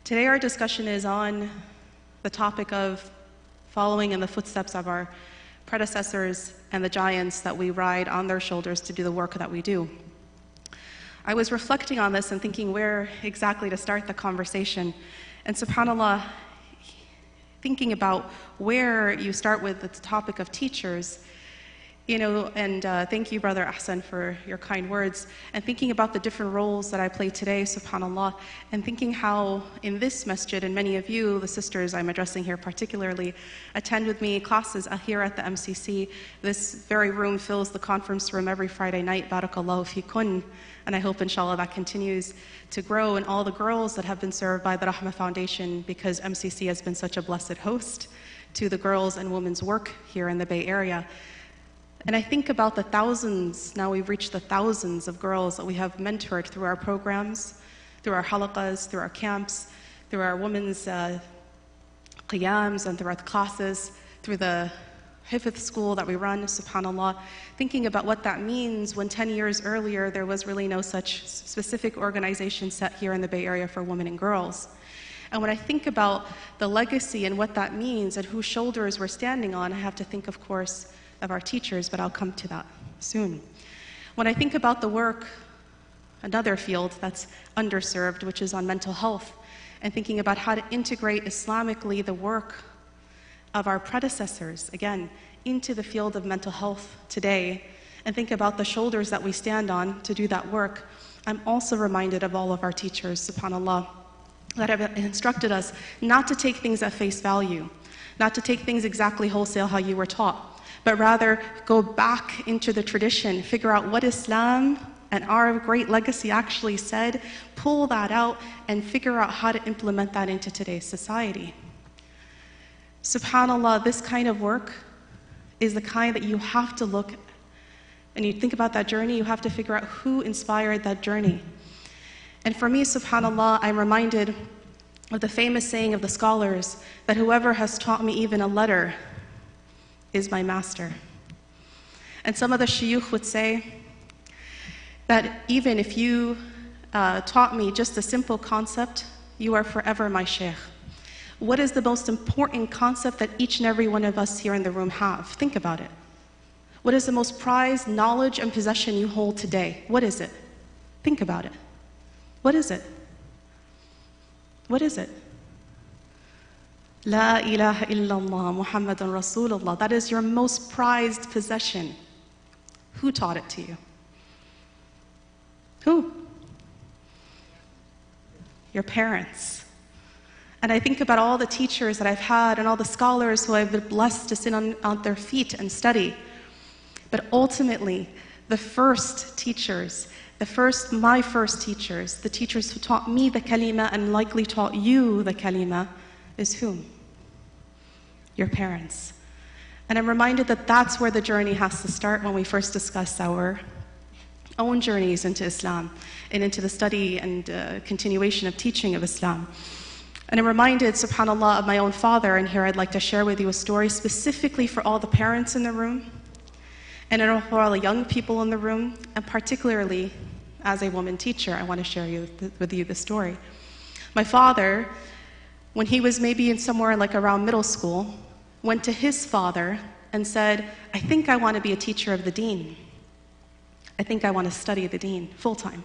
Today our discussion is on the topic of following in the footsteps of our predecessors and the giants that we ride on their shoulders to do the work that we do. I was reflecting on this and thinking where exactly to start the conversation. And subhanAllah, thinking about where you start with the topic of teachers, and thank you, Brother Ahsan, for your kind words, and thinking about the different roles that I play today, subhanAllah, and thinking how in this masjid, and many of you, the sisters I'm addressing here particularly, attend with me classes here at the MCC. This very room fills the conference room every Friday night, barakallahu fikun, and I hope inshallah that continues to grow, and all the girls that have been served by the Rahmah Foundation, because MCC has been such a blessed host to the girls and women's work here in the Bay Area. And I think about the thousands, now we've reached the thousands of girls that we have mentored through our programs, through our halaqas, through our camps, through our women's qiyams, and throughout the classes, through the hifth school that we run, subhanAllah, thinking about what that means when 10 years earlier there was really no such specific organization set here in the Bay Area for women and girls. And when I think about the legacy and what that means and whose shoulders we're standing on, I have to think, of course, of our teachers, but I'll come to that soon. When I think about the work, another field that's underserved, which is on mental health, and thinking about how to integrate Islamically the work of our predecessors, again, into the field of mental health today, and think about the shoulders that we stand on to do that work, I'm also reminded of all of our teachers, subhanAllah, that have instructed us not to take things at face value, not to take things exactly wholesale how you were taught, but rather go back into the tradition, figure out what Islam and our great legacy actually said, pull that out, and figure out how to implement that into today's society. SubhanAllah, this kind of work is the kind that you have to look, and you think about that journey, you have to figure out who inspired that journey. And for me, SubhanAllah, I'm reminded of the famous saying of the scholars that whoever has taught me even a letter is my master. And some of the shuyukh would say that even if you taught me just a simple concept, you are forever my sheikh. What is the most important concept that each and every one of us here in the room have? Think about it. What is the most prized knowledge and possession you hold today? What is it? Think about it. What is it? What is it? La ilaha illallah Muhammadun Rasulullah. That is your most prized possession. Who taught it to you? Who? Your parents. And I think about all the teachers that I've had and all the scholars who I've been blessed to sit on their feet and study. But ultimately, the first teachers, my first teachers, the teachers who taught me the kalima and likely taught you the kalima, is whom? Your parents. And I'm reminded that that's where the journey has to start when we first discuss our own journeys into Islam and into the study and continuation of teaching of Islam. And I'm reminded, subhanAllah, of my own father, and here I'd like to share with you a story specifically for all the parents in the room, and for all the young people in the room, and particularly as a woman teacher, I want to share with you the story. My father, when he was maybe in somewhere like around middle school, went to his father and said, I think I want to be a teacher of the deen. I think I want to study the deen full-time.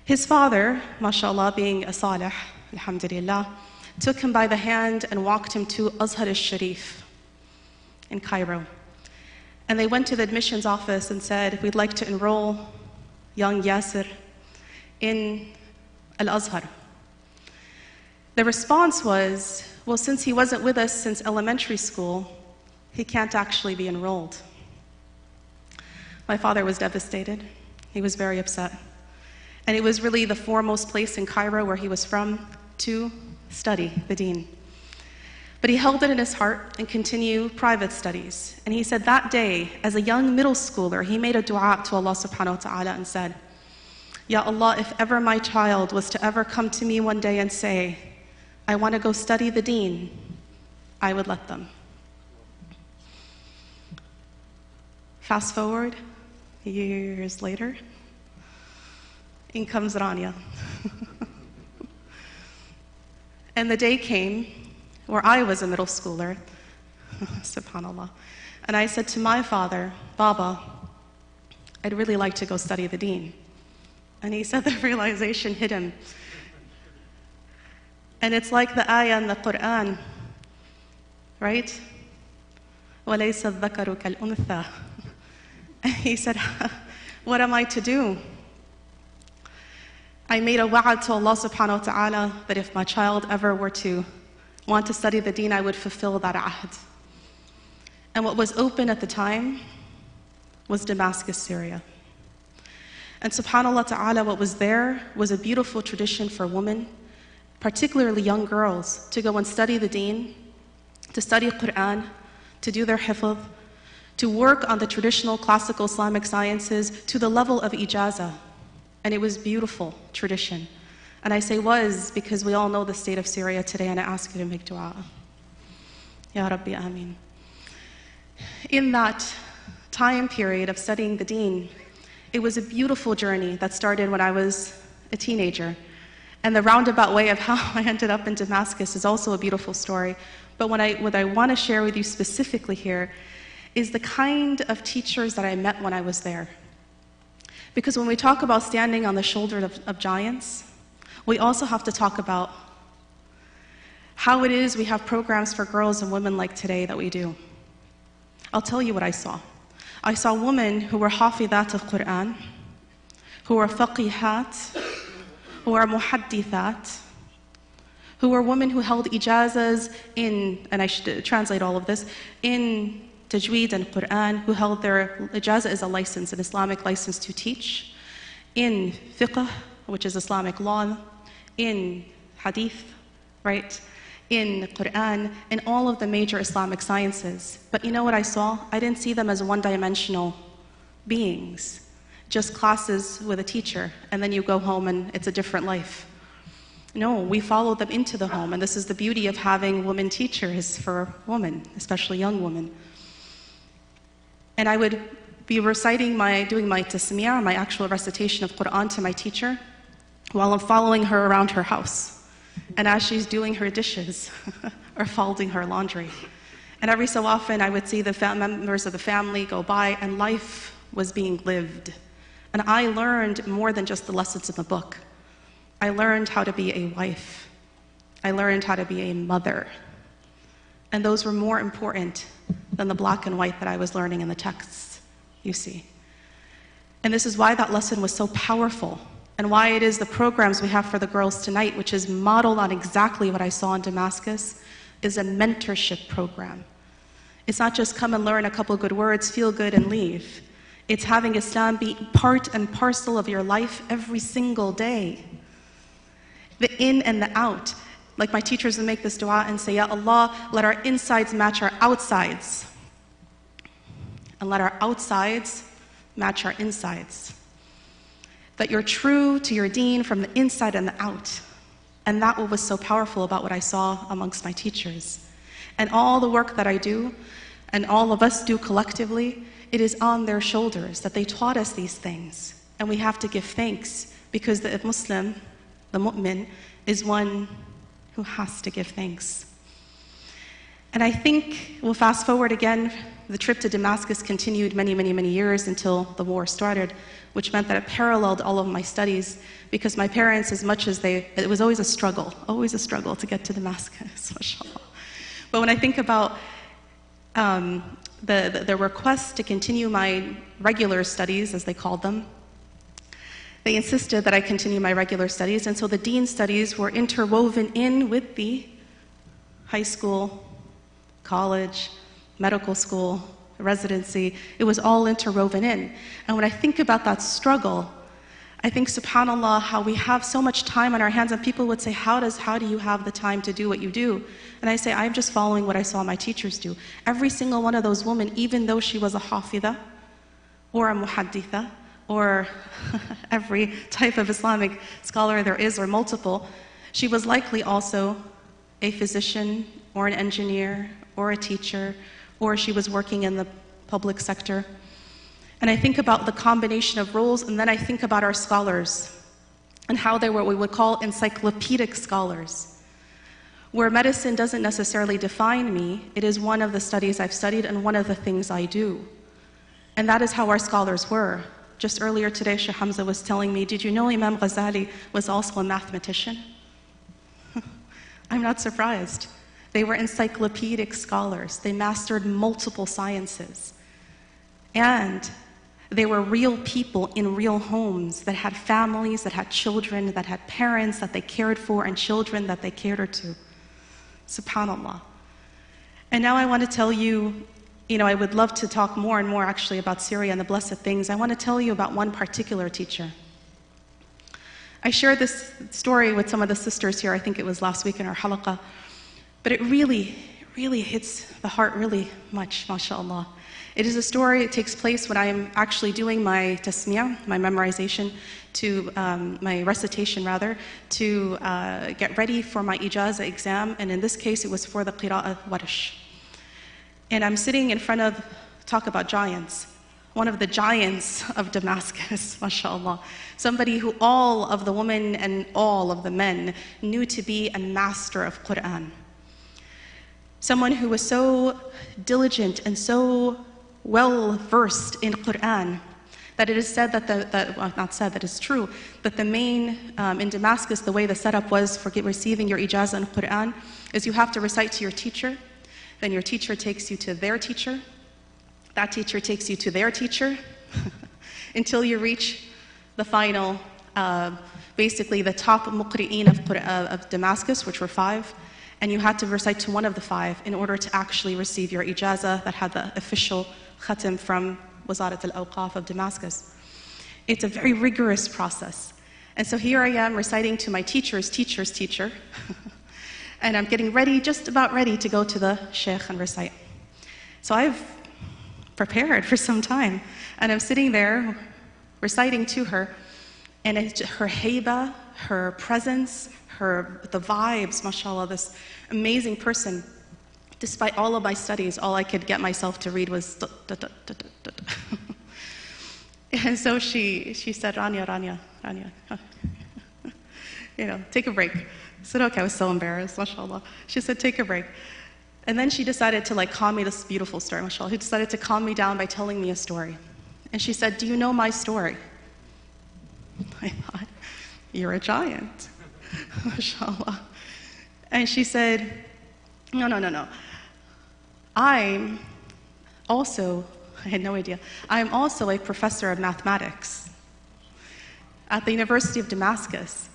His father, mashallah, being a salih, alhamdulillah, took him by the hand and walked him to Azhar al-Sharif in Cairo. And they went to the admissions office and said, we'd like to enroll young Yasir in Al-Azhar. The response was, well, since he wasn't with us since elementary school, he can't actually be enrolled. My father was devastated. He was very upset. And it was really the foremost place in Cairo where he was from to study the deen. But he held it in his heart and continued private studies. And he said that day, as a young middle schooler, he made a dua to Allah subhanahu wa ta'ala and said, Ya Allah, if ever my child was to ever come to me one day and say, I want to go study the deen, I would let them. Fast forward, years later, in comes Rania. And the day came where I was a middle schooler, subhanAllah, and I said to my father, Baba, I'd really like to go study the deen. And he said the realization hit him. And it's like the ayah in the Qur'an, right? وَلَيْسَ الذَّكَرُ كَالْأُنثَى. And he said, what am I to do? I made a wa'ad to Allah subhanahu wa ta'ala that if my child ever were to want to study the deen, I would fulfill that ahd. And what was open at the time was Damascus, Syria. And subhanAllah ta'ala, what was there was a beautiful tradition for women, particularly young girls, to go and study the deen, to study Qur'an, to do their hifz, to work on the traditional classical Islamic sciences to the level of ijaazah. And it was beautiful tradition. And I say was because we all know the state of Syria today, and I ask you to make dua. Ya Rabbi, Ameen. In that time period of studying the deen, it was a beautiful journey that started when I was a teenager. And the roundabout way of how I ended up in Damascus is also a beautiful story. But what I want to share with you specifically here is the kind of teachers that I met when I was there. Because when we talk about standing on the shoulder of giants, we also have to talk about how it is we have programs for girls and women like today that we do. I'll tell you what I saw. I saw women who were hafidhat of Qur'an, who were faqihat, who were muhaddithat, who were women who held ijazahs in, and I should translate all of this, in Tajweed and Qur'an, who held their ijaazah as a license, an Islamic license to teach, in fiqh, which is Islamic law, in hadith, right, in Qur'an, in all of the major Islamic sciences. But you know what I saw? I didn't see them as one-dimensional beings, just classes with a teacher, and then you go home and it's a different life. No, we follow them into the home, and this is the beauty of having women teachers for women, especially young women. And I would be reciting doing my tasmiyah, my actual recitation of Qur'an to my teacher, while I'm following her around her house. And as she's doing her dishes or folding her laundry. And every so often I would see the members of the family go by, and life was being lived. And I learned more than just the lessons in the book. I learned how to be a wife. I learned how to be a mother. And those were more important than the black and white that I was learning in the texts, you see. And this is why that lesson was so powerful, and why it is the programs we have for the girls tonight, which is modeled on exactly what I saw in Damascus, is a mentorship program. It's not just come and learn a couple good words, feel good, and leave. It's having Islam be part and parcel of your life every single day. The in and the out. Like my teachers would make this dua and say, Ya Allah, let our insides match our outsides. And let our outsides match our insides. That you're true to your deen from the inside and the out. And that was so powerful about what I saw amongst my teachers. And all the work that I do, and all of us do collectively, it is on their shoulders that they taught us these things. And we have to give thanks, because the Muslim, the mu'min, is one who has to give thanks. And I think we'll fast forward again. The trip to Damascus continued many, many, many years until the war started, which meant that it paralleled all of my studies, because my parents, as much as it was always a struggle to get to Damascus, mashallah. But when I think about the request to continue my regular studies, as they called them, they insisted that I continue my regular studies, and so the deen studies were interwoven in with the high school, college, medical school, residency. It was all interwoven in. And when I think about that struggle, I think, subhanAllah, how we have so much time on our hands, and people would say, how do you have the time to do what you do? And I say, I'm just following what I saw my teachers do. Every single one of those women, even though she was a hafidha, or a muhadditha, or every type of Islamic scholar there is, or multiple, she was likely also a physician, or an engineer, or a teacher, or she was working in the public sector. And I think about the combination of roles, and then I think about our scholars, and how they were what we would call encyclopedic scholars. where medicine doesn't necessarily define me, it is one of the studies I've studied and one of the things I do. And that is how our scholars were. Just earlier today, Sheikh Hamza was telling me, did you know Imam Ghazali was also a mathematician? I'm not surprised. They were encyclopedic scholars. They mastered multiple sciences. And they were real people in real homes that had families, that had children, that had parents that they cared for, and children that they catered to. SubhanAllah. And now I want to tell you, I would love to talk more and more actually about Syria and the blessed things. I want to tell you about one particular teacher. I shared this story with some of the sisters here, I think it was last week in our halaqah, but it really hits the heart really much, mashallah. It is a story, it takes place when I am actually doing my tasmiyah, my memorization, my recitation rather, to get ready for my ijaazah exam, and in this case it was for the qira'ah Warsh. And I'm sitting in front of, talk about giants, one of the giants of Damascus, mashallah. Somebody who all of the women and all of the men knew to be a master of Qur'an. Someone who was so diligent and so well-versed in Qur'an that it is said that it's true, that the main, in Damascus, the way the setup was for receiving your ijaazah in Qur'an is you have to recite to your teacher, then your teacher takes you to their teacher, that teacher takes you to their teacher, until you reach the final, basically the top muqri'een of Damascus, which were 5, and you had to recite to one of the 5 in order to actually receive your ijaazah that had the official khatim from Wazarat al-Awqaf of Damascus. It's a very rigorous process. And so here I am reciting to my teacher's teacher's teacher, and I'm getting ready, just about ready to go to the sheikh and recite. So I've prepared for some time, and I'm sitting there reciting to her, and her haiba, her presence, the vibes, mashallah, this amazing person. Despite all of my studies, all I could get myself to read was da, da, da, da, da, da. And so she said, Rania, take a break. I said, okay, I was so embarrassed, mashallah. She said, take a break. And then she decided to calm me, this beautiful story, mashallah. She decided to calm me down by telling me a story. And she said, do you know my story? I thought, you're a giant, mashallah. And she said, no. I'm also, I had no idea, I'm also a professor of mathematics at the University of Damascus.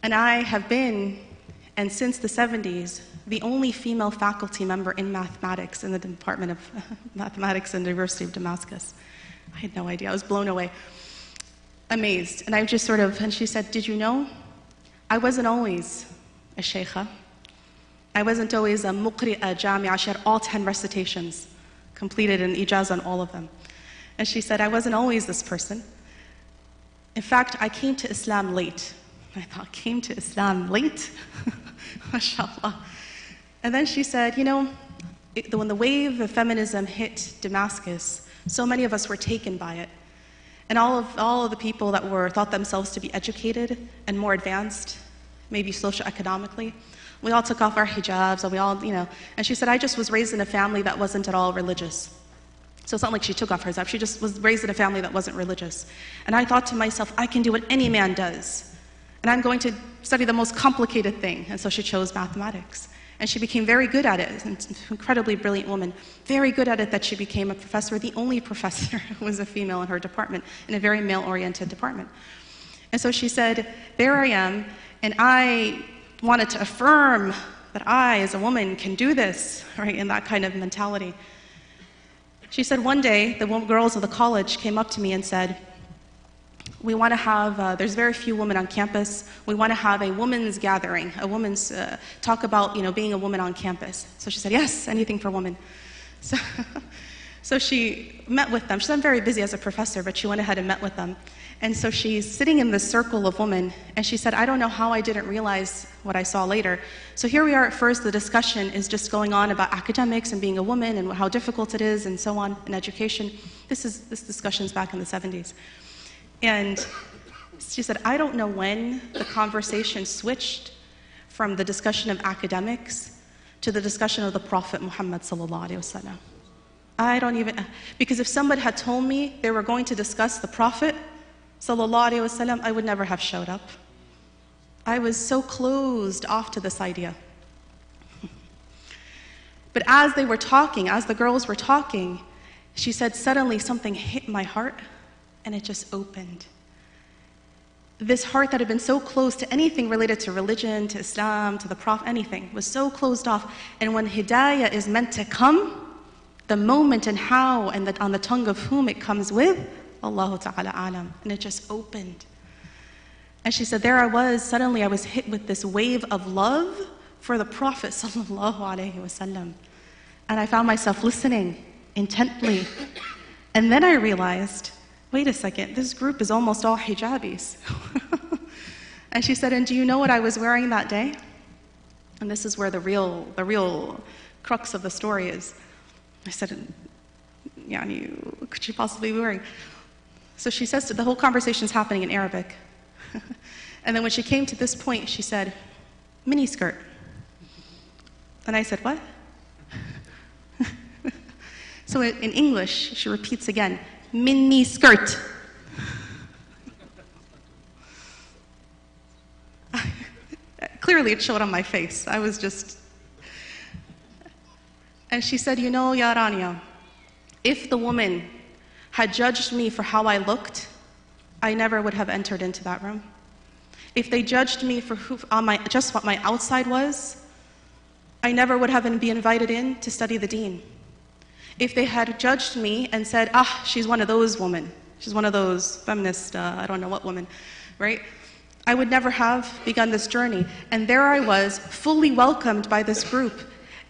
And I have been, and since the 70s, the only female faculty member in mathematics in the Department of Mathematics in the University of Damascus. I had no idea, I was blown away, amazed. And I just and she said, did you know? I wasn't always a sheikha. I wasn't always a muqri'a jami'a. She had all 10 recitations completed in ijaazah on all of them. And she said, I wasn't always this person. In fact, I came to Islam late. I thought, came to Islam late? MashaAllah. And then she said, when the wave of feminism hit Damascus, so many of us were taken by it. And all of the people that thought themselves to be educated and more advanced, maybe socioeconomically, we all took off our hijabs, and we all, and she said, I just was raised in a family that wasn't at all religious. So it's not like she took off her hijab, she just was raised in a family that wasn't religious. And I thought to myself, I can do what any man does, and I'm going to study the most complicated thing. And so she chose mathematics. And she became very good at it, an incredibly brilliant woman, very good at it that she became a professor, the only professor who was a female in her department, in a very male-oriented department. And so she said, there I am, and I wanted to affirm that I, as a woman, can do this, right, in that kind of mentality. She said one day, the girls of the college came up to me and said, we want to have, there's very few women on campus, we want to have a women's gathering, a women's, talk about, being a woman on campus. So she said, yes, anything for women. So she met with them. She said, I'm very busy as a professor, but she went ahead and met with them. And so she's sitting in this circle of women, and she said, I don't know how I didn't realize what I saw later. So here we are at first, the discussion is just going on about academics and being a woman and how difficult it is and so on in education. This discussion's back in the 70s. And she said, I don't know when the conversation switched from the discussion of academics to the discussion of the Prophet Muhammad sallallahu alaihi wasallam. I don't even, because if somebody had told me they were going to discuss the Prophet sallallahu alaihi wasallam, I would never have showed up. I was so closed off to this idea. But as they were talking, as the girls were talking, she said suddenly something hit my heart and it just opened. This heart that had been so closed to anything related to religion, to Islam, to the Prophet, anything, was so closed off. And when hidayah is meant to come, the moment and how and on the tongue of whom it comes with, Allahu Ta'ala alam. And it just opened. And she said, there I was, suddenly I was hit with this wave of love for the Prophet sallallahu alaihi wasallam. And I found myself listening intently. And then I realized, wait a second, this group is almost all hijabis. And she said, and do you know what I was wearing that day? And this is where the real crux of the story is. I said, Yani, what could she possibly be wearing? So she says, the whole conversation's happening in Arabic. And then when she came to this point, she said, mini skirt. And I said, what? So in English, she repeats again, mini skirt. Clearly it showed on my face. I was just... And she said, you know, Ya Rania, if the woman had judged me for how I looked, I never would have entered into that room. If they judged me for just what my outside was, I never would have been invited in to study the deen. If they had judged me and said, she's one of those women, she's one of those feminist, I don't know what woman, right? I would never have begun this journey. And there I was, fully welcomed by this group.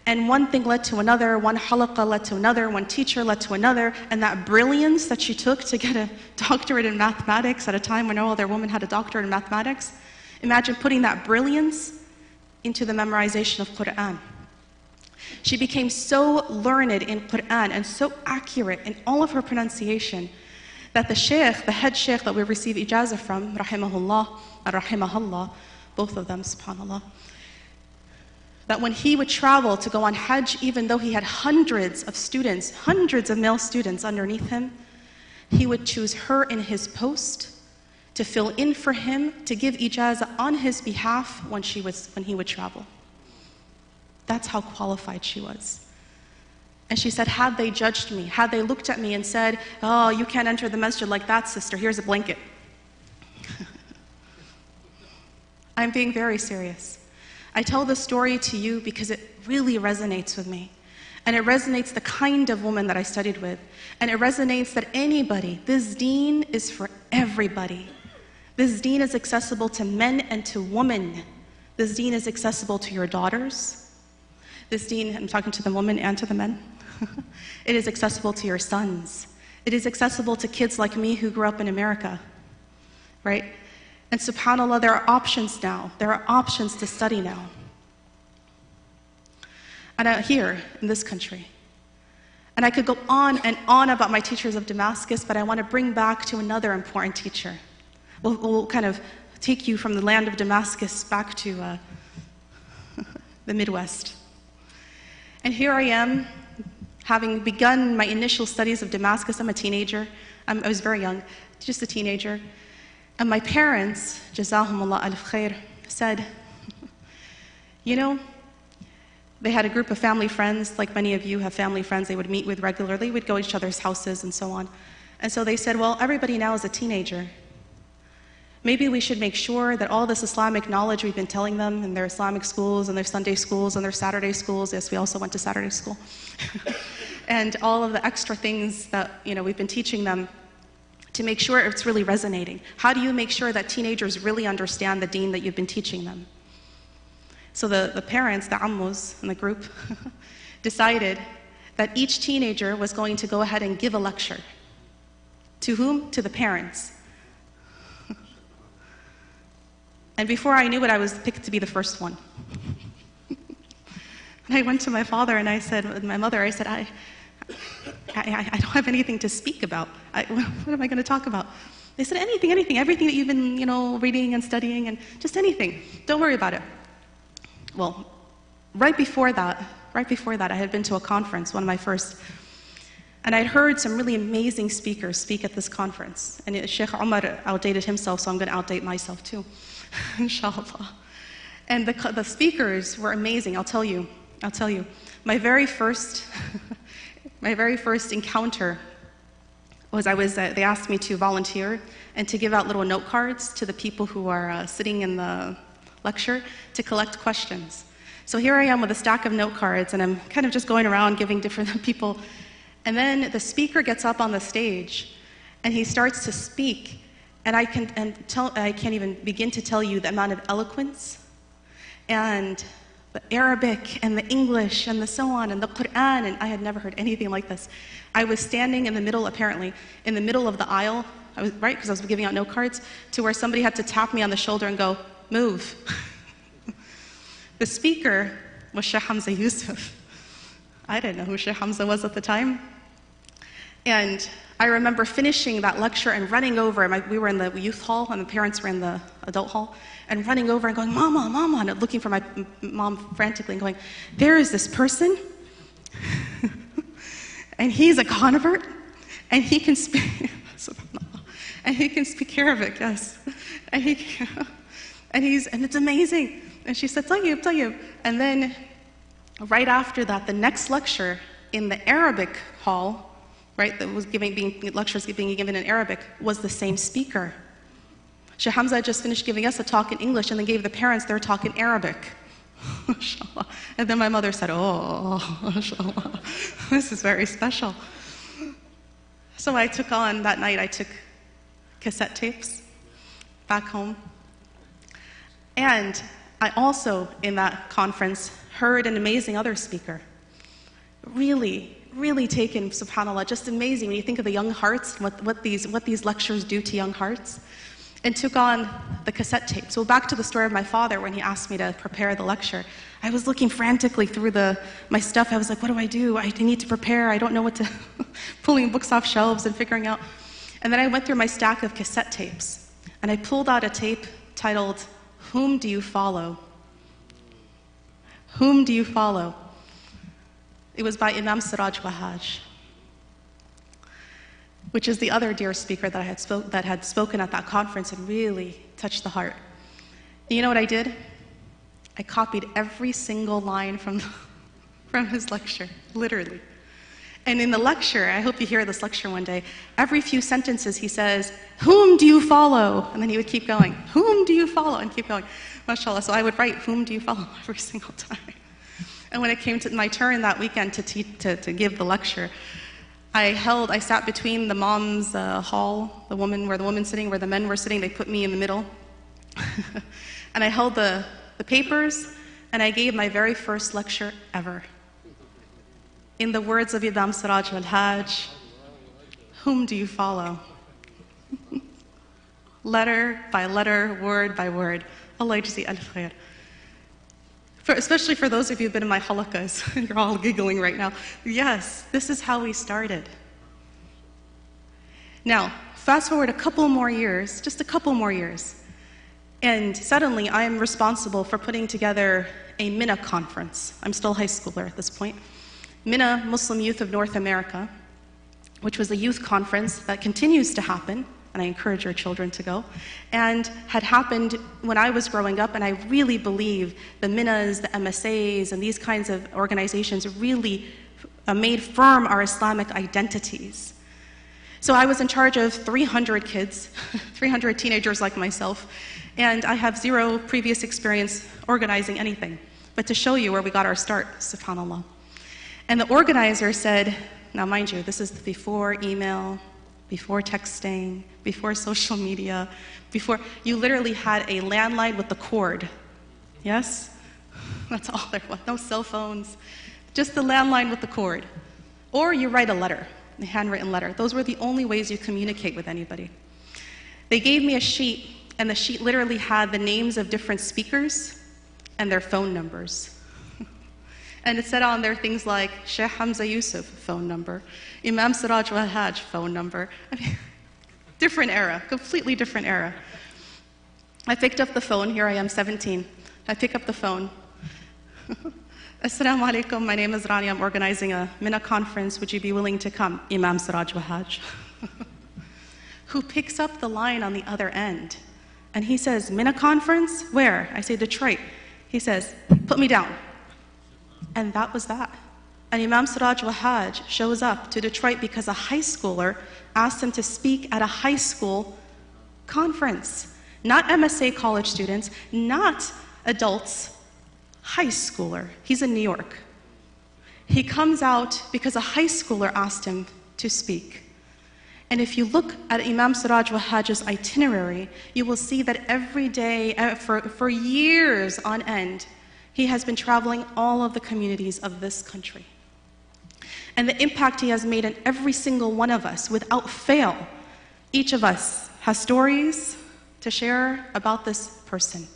And one thing led to another, one halaqah led to another, one teacher led to another, and that brilliance that she took to get a doctorate in mathematics at a time when no other woman had a doctorate in mathematics, imagine putting that brilliance into the memorization of Qur'an. She became so learned in Qur'an and so accurate in all of her pronunciation that the sheikh, the head sheikh that we receive ijaazah from, rahimahullah and rahimahullah, both of them, subhanallah, that when he would travel to go on Hajj, even though he had hundreds of students, hundreds of male students underneath him, he would choose her in his post to fill in for him, to give ijazah on his behalf when he would travel. That's how qualified she was. And she said, had they judged me, had they looked at me and said, oh, you can't enter the masjid like that, sister, here's a blanket. I'm being very serious. I tell this story to you because it really resonates with me. And it resonates the kind of woman that I studied with. And it resonates that anybody, this deen is for everybody. This deen is accessible to men and to women. This deen is accessible to your daughters. This deen, I'm talking to the women and to the men. It is accessible to your sons. It is accessible to kids like me who grew up in America, right? And subhanAllah, there are options now. There are options to study now. And out here in this country. And I could go on and on about my teachers of Damascus, but I want to bring back to another important teacher. We'll kind of take you from the land of Damascus back to the Midwest. And here I am, having begun my initial studies of Damascus. I'm a teenager. I was very young, just a teenager. And my parents, Jazahumullah alf khair, said, you know, they had a group of family friends, like many of you have family friends they would meet with regularly. We'd go to each other's houses and so on. And so they said, well, everybody now is a teenager. Maybe we should make sure that all this Islamic knowledge we've been telling them in their Islamic schools and their Sunday schools and their Saturday schools, yes, we also went to Saturday school, and all of the extra things that we've been teaching them, to make sure it's really resonating. How do you make sure that teenagers really understand the deen that you've been teaching them? So the parents, the ammus in the group, decided that each teenager was going to go ahead and give a lecture. To whom? To the parents. And before I knew it, I was picked to be the first one. And I went to my father and I said, my mother, I said, I don't have anything to speak about. What am I going to talk about? They said, anything, everything that you've been, reading and studying, and just anything. Don't worry about it. well, right before that, I had been to a conference, one of my first, and I'd heard some really amazing speakers speak at this conference. And Sheikh Umar outdated himself, so I'm going to outdate myself too, inshallah. And the speakers were amazing, I'll tell you. My very first, encounter was they asked me to volunteer and to give out little note cards to the people who are sitting in the lecture to collect questions. So here I am with a stack of note cards, and I'm kind of just going around giving different people. And then the speaker gets up on the stage, and he starts to speak, and I can't even begin to tell you the amount of eloquence and the Arabic and the English and the so on and the Qur'an, and I had never heard anything like this. I was standing in the middle, apparently, in the middle of the aisle, right, because I was giving out note cards, to where somebody had to tap me on the shoulder and go, move. The speaker was Sheikh Hamza Yusuf. I didn't know who Sheikh Hamza was at the time. And I remember finishing that lecture and running over. We were in the youth hall, and the parents were in the adult hall, and running over and going, Mama, Mama, and looking for my mom frantically and going, there is this person, and he's a convert, and he can speak, and he can speak Arabic, yes. And it's amazing. And she said, Tayyib. And then right after that, the next lecture in the Arabic hall, right, that was lectures being given in Arabic, was the same speaker. Sheikh Hamza had just finished giving us a talk in English and then gave the parents their talk in Arabic. MashaAllah. And then my mother said, oh, MashaAllah, this is very special. So I took cassette tapes back home. And I also, in that conference, heard an amazing other speaker. Really taken, subhanAllah, just amazing when you think of the young hearts, what these lectures do to young hearts, and took on the cassette tape. So back to the story of my father when he asked me to prepare the lecture. I was looking frantically through my stuff. I was like, what do I do? I need to prepare. I don't know what to, pulling books off shelves and figuring out. And then I went through my stack of cassette tapes, and I pulled out a tape titled, Whom Do You Follow? Whom Do You Follow? It was by Imam Siraj Wahaj, which is the other dear speaker that had spoken at that conference and really touched the heart. And you know what I did? I copied every single line from his lecture, literally. And in the lecture, I hope you hear this lecture one day, every few sentences he says, whom do you follow? And then he would keep going, whom do you follow? And keep going, mashallah. So I would write, whom do you follow? Every single time. And when it came to my turn that weekend to give the lecture, I sat between the mom's hall, where the woman's sitting, where the men were sitting. They put me in the middle. And I held the papers, and I gave my very first lecture ever. In the words of Imam Siraj al-Hajj, whom do you follow? Letter by letter, word by word. Allah yajzi al-khair. Especially for those of you who've been in my halaqas, you're all giggling right now. Yes, this is how we started. Now, fast forward a couple more years, just a couple more years, and suddenly I am responsible for putting together a MINA conference. I'm still a high schooler at this point. MINA, Muslim Youth of North America, which was a youth conference that continues to happen, and I encourage your children to go, and had happened when I was growing up, and I really believe the MINAs, the MSAs, and these kinds of organizations really made firm our Islamic identities. So I was in charge of 300 kids, 300 teenagers like myself, and I have zero previous experience organizing anything, but to show you where we got our start, subhanAllah. And the organizer said, now mind you, this is before email, before texting, before social media, before you literally had a landline with the cord. Yes? That's all there was. No cell phones. Just the landline with the cord. Or you write a letter, a handwritten letter. Those were the only ways you communicate with anybody. They gave me a sheet, and the sheet literally had the names of different speakers and their phone numbers. And it said on there things like Sheikh Hamza Yusuf, phone number, Imam Siraj Wahaj, phone number. I mean, different era, completely different era. I picked up the phone, here I am, 17. I pick up the phone, Assalamu alaikum, my name is Rania. I'm organizing a Mina conference. Would you be willing to come? Imam Siraj Wahaj. Who picks up the line on the other end. And he says, Mina conference? Where? I say, Detroit. He says, put me down. And that was that. And Imam Siraj Wahaj shows up to Detroit because a high schooler asked him to speak at a high school conference. Not MSA college students, not adults, high schooler. He's in New York. He comes out because a high schooler asked him to speak. And if you look at Imam Siraj Wahaj's itinerary, you will see that every day, for years on end, he has been traveling all of the communities of this country. And the impact he has made in every single one of us, without fail, each of us has stories to share about this person.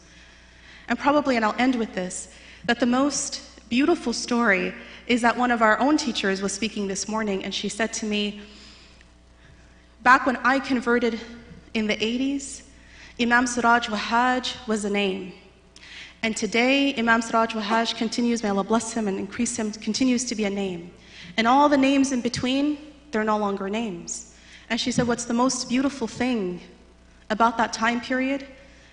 And probably, and I'll end with this, that the most beautiful story is that one of our own teachers was speaking this morning, and she said to me, back when I converted in the 80s, Imam Siraj Wahaj was a name. And today, Imam Siraj Wahaj continues, may Allah bless him and increase him, continues to be a name. And all the names in between, they're no longer names. And she said, what's the most beautiful thing about that time period,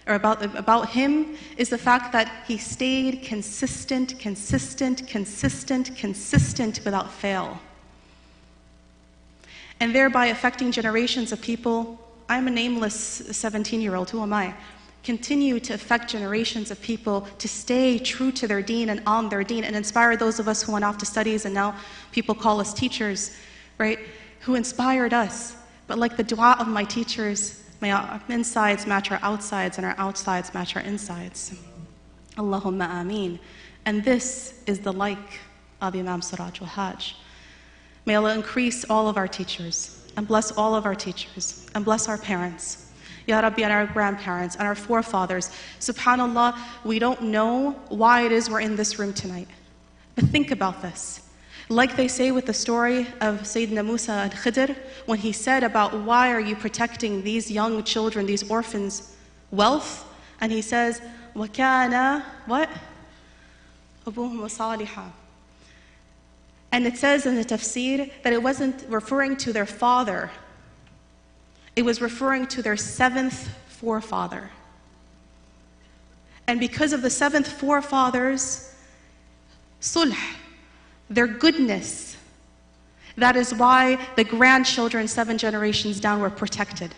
or about him, is the fact that he stayed consistent without fail. And thereby affecting generations of people. I'm a nameless 17-year-old, who am I? Continue to affect generations of people to stay true to their deen and on their deen, and inspire those of us who went off to studies and now people call us teachers, right? Who inspired us. But like the dua of my teachers, may our insides match our outsides and our outsides match our insides. Allahumma ameen. And this is the like of Imam Siraj Wahaj. May Allah increase all of our teachers and bless all of our teachers and bless our parents. Ya Rabbi, and our grandparents and our forefathers. SubhanAllah, we don't know why it is we're in this room tonight. But think about this. Like they say with the story of Sayyidina Musa and Khidr, when he said about why are you protecting these young children, these orphans' wealth? And he says, وَكَانَ what? أَبُوهُمْ صَالِحًا. And it says in the tafsir that it wasn't referring to their father. It was referring to their seventh forefather. And because of the seventh forefathers, sulh, their goodness, that is why the grandchildren 7 generations down were protected.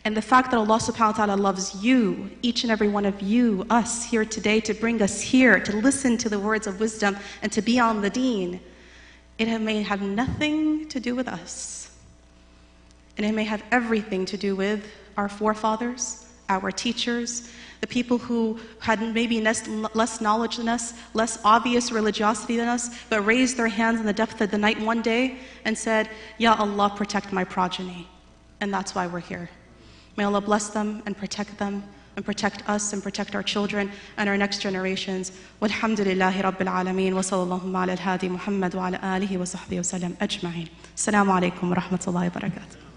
And the fact that Allah subhanahu wa ta'ala loves you, each and every one of you, us here today, to bring us here, to listen to the words of wisdom and to be on the deen, it may have nothing to do with us. And it may have everything to do with our forefathers, our teachers, the people who had maybe less knowledge than us, less obvious religiosity than us, but raised their hands in the depth of the night one day and said, Ya Allah, protect my progeny. And that's why we're here. May Allah bless them and protect us and protect our children and our next generations. Walhamdulillahi Rabbil Alameen. Wa sallallahu ala al-hadi Muhammad wa ala alihi wa sahbihi wa sallam ajma'in. Assalamu alaikum wa rahmatullahi wa barakatuh.